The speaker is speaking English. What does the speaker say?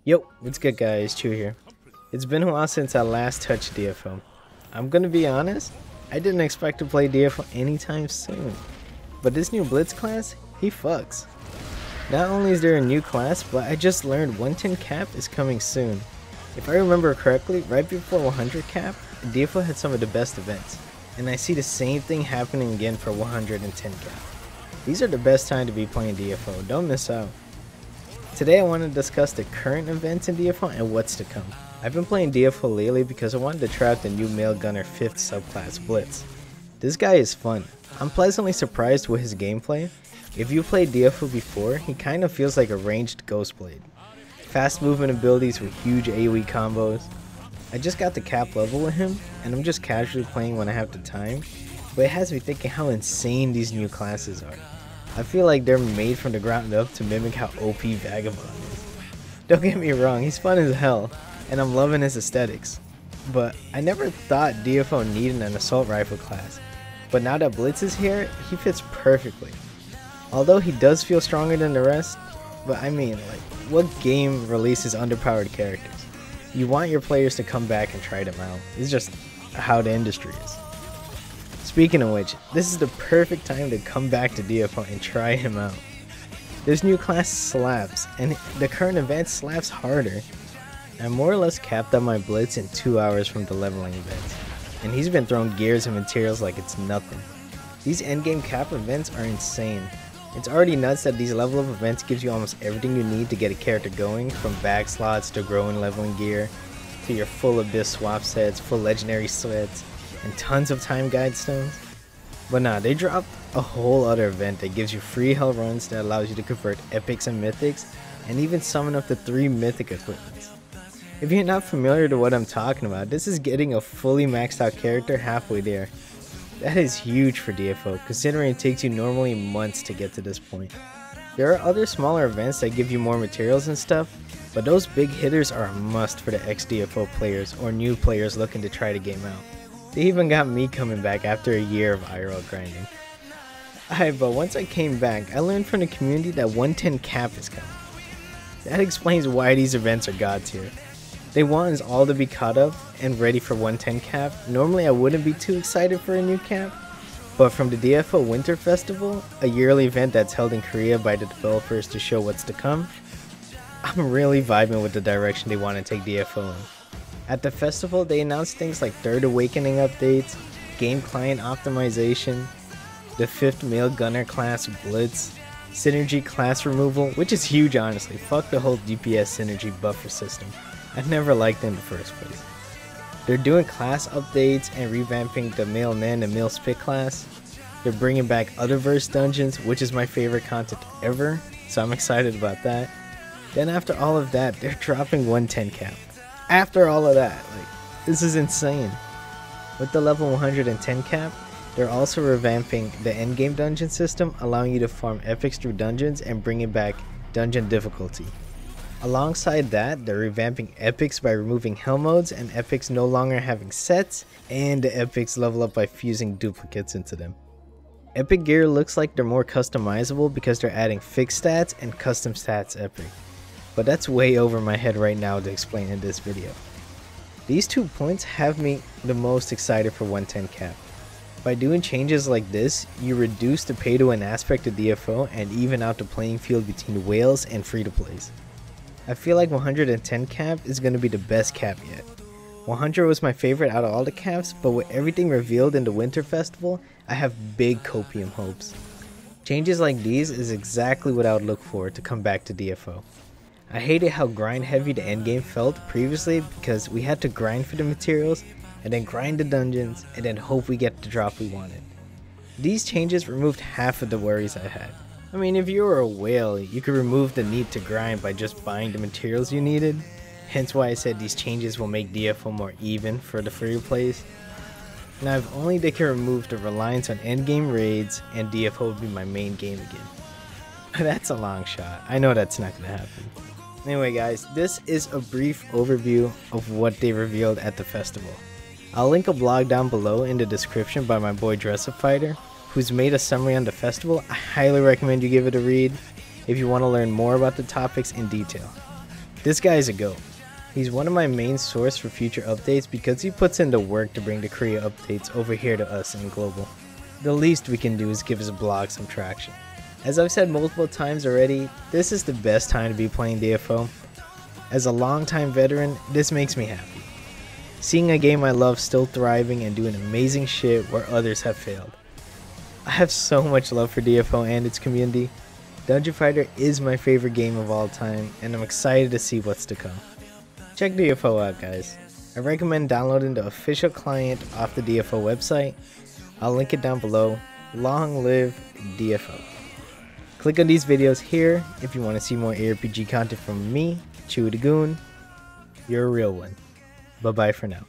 Yo, what's good guys, Chew here. It's been a while since I last touched DFO. I'm gonna be honest, I didn't expect to play DFO anytime soon. But this new Blitz class, he fucks. Not only is there a new class, but I just learned 110 cap is coming soon. If I remember correctly, right before 100 cap, DFO had some of the best events. And I see the same thing happening again for 110 cap. These are the best time to be playing DFO, don't miss out. Today I want to discuss the current events in DFO and what's to come. I've been playing DFO lately because I wanted to try out the new Male Gunner 5th subclass Blitz. This guy is fun. I'm pleasantly surprised with his gameplay. If you played DFO before, he kind of feels like a ranged Ghostblade. Fast movement abilities with huge AoE combos. I just got the cap level with him and I'm just casually playing when I have the time, but it has me thinking how insane these new classes are. I feel like they're made from the ground up to mimic how OP Vagabond is. Don't get me wrong, he's fun as hell, and I'm loving his aesthetics. But I never thought DFO needed an assault rifle class. But now that Blitz is here, he fits perfectly. Although he does feel stronger than the rest, but I mean, like, what game releases underpowered characters? You want your players to come back and try them out. It's just how the industry is. Speaking of which, this is the perfect time to come back to DFO and try him out. This new class slaps, and the current event slaps harder. I'm more or less capped on my Blitz in 2 hours from the leveling event, and he's been throwing gears and materials like it's nothing. These endgame cap events are insane. It's already nuts that these level up events gives you almost everything you need to get a character going, from bag slots to growing leveling gear, to your full abyss swap sets, full legendary sets, and tons of time guide stones. But nah, they dropped a whole other event that gives you free hell runs that allows you to convert epics and mythics, and even summon up to 3 mythic equipments. If you're not familiar to what I'm talking about, this is getting a fully maxed out character halfway there. That is huge for DFO, considering it takes you normally months to get to this point. There are other smaller events that give you more materials and stuff, but those big hitters are a must for the ex-DFO players or new players looking to try the game out. They even got me coming back after a year of IRL grinding. Alright, but once I came back, I learned from the community that 110 cap is coming. That explains why these events are god tier. They want us all to be caught up and ready for 110 cap. Normally I wouldn't be too excited for a new cap, but from the DFO Winter Festival, a yearly event that's held in Korea by the developers to show what's to come, I'm really vibing with the direction they want to take DFO in. At the festival, they announced things like Third Awakening updates, game client optimization, the 5th Male Gunner class Blitz, synergy class removal, which is huge honestly. Fuck the whole DPS synergy buffer system. I never liked it in the first place. They're doing class updates and revamping the Male Nen and Male Spit class. They're bringing back Otherverse dungeons, which is my favorite content ever, so I'm excited about that. Then after all of that, they're dropping 110 cap. After all of that, like, this is insane. With the level 110 cap, they're also revamping the endgame dungeon system, allowing you to farm epics through dungeons and bringing back dungeon difficulty. Alongside that, they're revamping epics by removing hell modes and epics no longer having sets, and the epics level up by fusing duplicates into them. Epic gear looks like they're more customizable because they're adding fixed stats and custom stats epic. But that's way over my head right now to explain in this video. These 2 points have me the most excited for 110 cap. By doing changes like this, you reduce the pay to win aspect of DFO and even out the playing field between whales and free to plays. I feel like 110 cap is going to be the best cap yet. 100 was my favorite out of all the caps, but with everything revealed in the Winter Festival, I have big copium hopes. Changes like these is exactly what I would look for to come back to DFO. I hated how grind heavy the endgame felt previously because we had to grind for the materials and then grind the dungeons and then hope we get the drop we wanted. These changes removed half of the worries I had. I mean, if you were a whale, you could remove the need to grind by just buying the materials you needed. Hence why I said these changes will make DFO more even for the free plays. Now if only they can remove the reliance on endgame raids and DFO would be my main game again. That's a long shot. I know that's not gonna happen. Anyway guys, this is a brief overview of what they revealed at the festival. I'll link a blog down below in the description by my boy Dressup Fighter, who's made a summary on the festival. I highly recommend you give it a read if you want to learn more about the topics in detail. This guy is a GOAT. He's one of my main source for future updates because he puts in the work to bring the Korea updates over here to us in global. The least we can do is give his blog some traction. As I've said multiple times already, this is the best time to be playing DFO. As a longtime veteran, this makes me happy. Seeing a game I love still thriving and doing amazing shit where others have failed. I have so much love for DFO and its community. Dungeon Fighter is my favorite game of all time, and I'm excited to see what's to come. Check DFO out, guys. I recommend downloading the official client off the DFO website. I'll link it down below. Long live DFO. Click on these videos here if you want to see more ARPG content from me, Chewy the Goon. You're a real one. Bye bye for now.